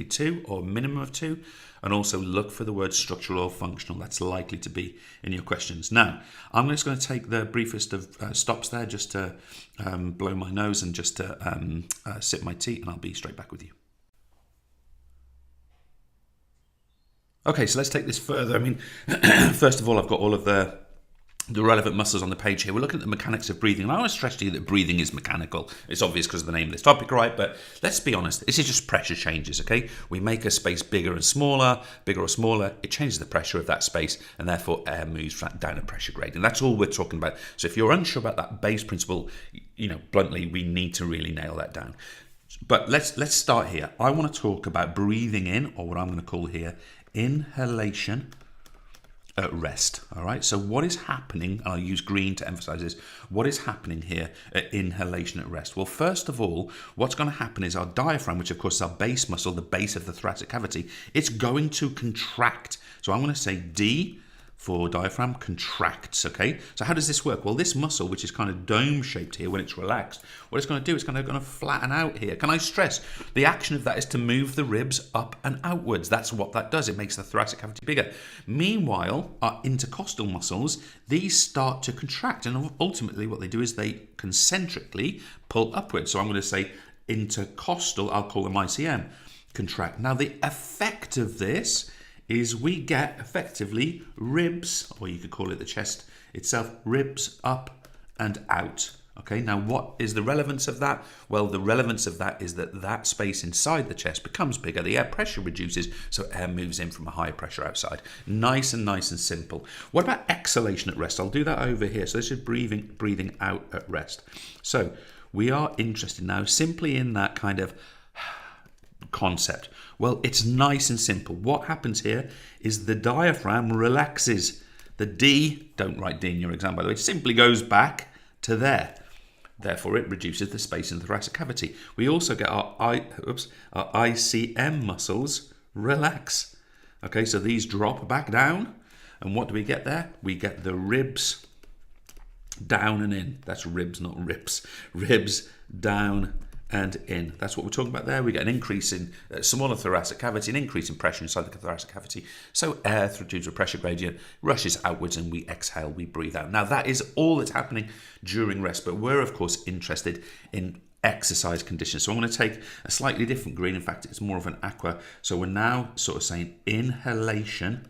2 or minimum of 2, and also look for the word structural or functional. That's likely to be in your questions. Now, I'm just going to take the briefest of stops there just to blow my nose and just to sip my tea, and I'll be straight back with you. Okay, so let's take this further. I mean, first of all, I've got all of the relevant muscles on the page here. We're looking at the mechanics of breathing. And I want to stress to you that breathing is mechanical. It's obvious because of the name of this topic, right? But let's be honest. This is just pressure changes, okay? We make a space bigger or smaller. It changes the pressure of that space, and therefore air moves down a pressure gradient. That's all we're talking about. So if you're unsure about that base principle, bluntly, we need to really nail that down. But let's start here. I want to talk about breathing in, or what I'm going to call here, inhalation at rest. All right, so what is happening, and I'll use green to emphasize this, what is happening here at inhalation at rest? Well, first of all, what's going to happen is our diaphragm, which of course is our base muscle, the base of the thoracic cavity, it's going to contract. So I'm going to say D for diaphragm contracts, okay? So how does this work? Well, this muscle, which is kind of dome-shaped here when it's relaxed, what it's going to do is going to flatten out here. Can I stress? The action of that is to move the ribs up and outwards. That's what that does. It makes the thoracic cavity bigger. Meanwhile, our intercostal muscles, these start to contract, and ultimately what they do is they concentrically pull upwards. So I'm going to say intercostal, I'll call them ICM, contract. Now, the effect of this is we get effectively ribs, or you could call it the chest itself, ribs up and out. Okay, now what is the relevance of that? Well, the relevance of that is that space inside the chest becomes bigger, the air pressure reduces, so air moves in from a higher pressure outside. Nice and simple. What about exhalation at rest? I'll do that over here. So this is breathing out at rest. So we are interested now simply in that kind of concept. Well, it's nice and simple. What happens here is the diaphragm relaxes. The D, don't write D in your exam by the way, simply goes back to there. Therefore, it reduces the space in the thoracic cavity. We also get our ICM muscles relax. Okay, so these drop back down. And what do we get there? We get the ribs down and in. That's ribs, not rips. Ribs down and in. That's what we're talking about there. We get an increase in smaller thoracic cavity, an increase in pressure inside the thoracic cavity. So air, due to a pressure gradient, rushes outwards and we exhale, we breathe out. Now that is all that's happening during rest, but we're of course interested in exercise conditions. So I'm going to take a slightly different green. In fact, it's more of an aqua. So we're now sort of saying inhalation,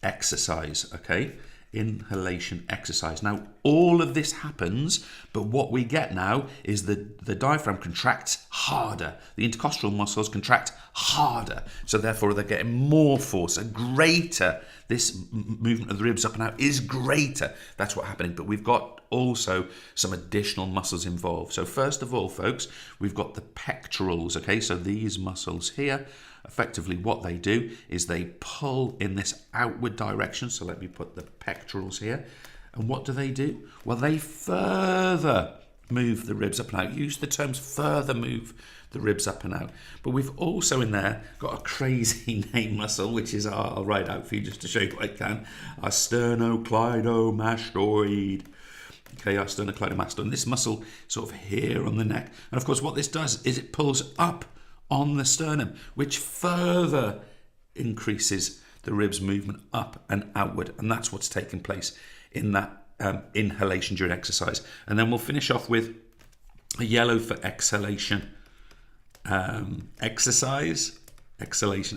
exercise, okay? Inhalation exercise. Now, all of this happens, but what we get now is the diaphragm contracts harder. The intercostal muscles contract harder. So therefore, they're getting more force, this movement of the ribs up and out is greater. That's what's happening. But we've got also some additional muscles involved. So first of all, folks, we've got the pectorals, okay? So these muscles here, effectively what they do is they pull in this outward direction. So let me put the pectorals here. And what do? Well, they further move the ribs up and out. Use the terms further move the ribs up and out. But we've also in there got a crazy name muscle, which is I'll write out for you just to show you what I can. Our sternocleidomastoid. Okay, our sternocleidomastoid. This muscle sort of here on the neck. And of course, what this does is it pulls up on the sternum, which further increases the ribs movement up and outward. And that's what's taking place in that inhalation during exercise. And then we'll finish off with a yellow for exhalation. Exhalation,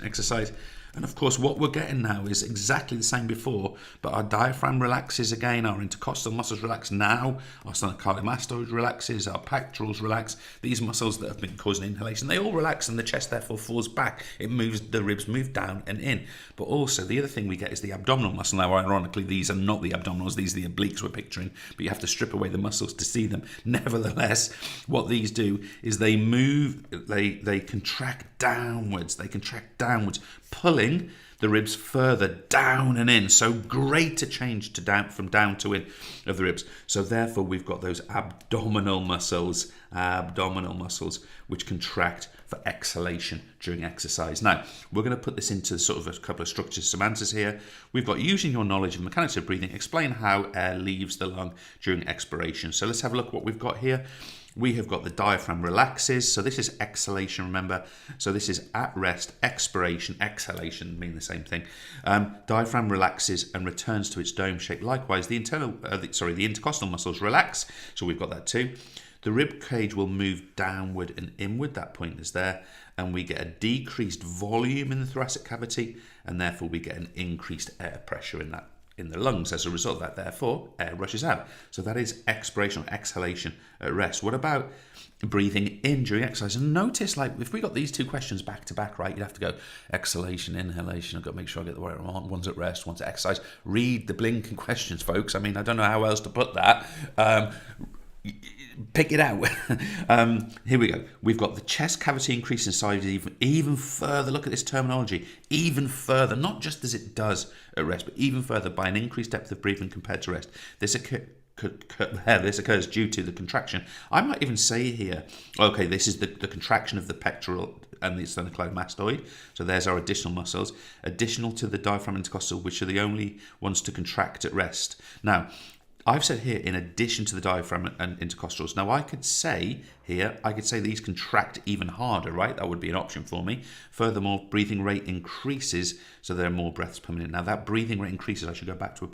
exercise. And of course, what we're getting now is exactly the same before, but our diaphragm relaxes again, our intercostal muscles relax now, our sternocleidomastoid relaxes, our pectorals relax. These muscles that have been causing inhalation, they all relax and the chest therefore falls back. It moves, the ribs move down and in. But also the other thing we get is the abdominal muscle. Now, ironically, these are not the abdominals, these are the obliques we're picturing, but you have to strip away the muscles to see them. Nevertheless, what these do is they move, they contract downwards, pulling the ribs further down and in. So greater change from down to in of the ribs. So therefore we've got those abdominal muscles which contract for exhalation during exercise. Now, we're going to put this into sort of a couple of structures, some answers here. We've got using your knowledge of mechanics of breathing, explain how air leaves the lung during expiration. So let's have a look what we've got here. we have got the diaphragm relaxes. So this is exhalation, remember. So this is at rest, expiration, exhalation mean the same thing. Diaphragm relaxes and returns to its dome shape. Likewise, the intercostal muscles relax. So we've got that too. The rib cage will move downward and inward. That point is there. And we get a decreased volume in the thoracic cavity, and therefore we get an increased air pressure in the lungs as a result of that. Therefore, air rushes out. So that is expiration or exhalation at rest. What about breathing in during exercise? And notice, like, if we got these two questions back to back, right, you'd have to go exhalation, inhalation. I've got to make sure I get the right one. One's at rest, one's at exercise. Read the blinking questions, folks. I mean, I don't know how else to put that. Pick it out. Here we go. We've got the chest cavity increase in size even further. Look at this terminology. Even further, not just as it does at rest, but even further by an increased depth of breathing compared to rest. This occurs due to the contraction. I might even say here, okay, this is the contraction of the pectoral and the sternocleidomastoid. So there's our additional muscles, additional to the diaphragm intercostal, which are the only ones to contract at rest. Now, I've said here, in addition to the diaphragm and intercostals. Now, I could say these contract even harder, right? That would be an option for me. Furthermore, breathing rate increases, so there are more breaths per minute. Now, that breathing rate increases, I should go back to a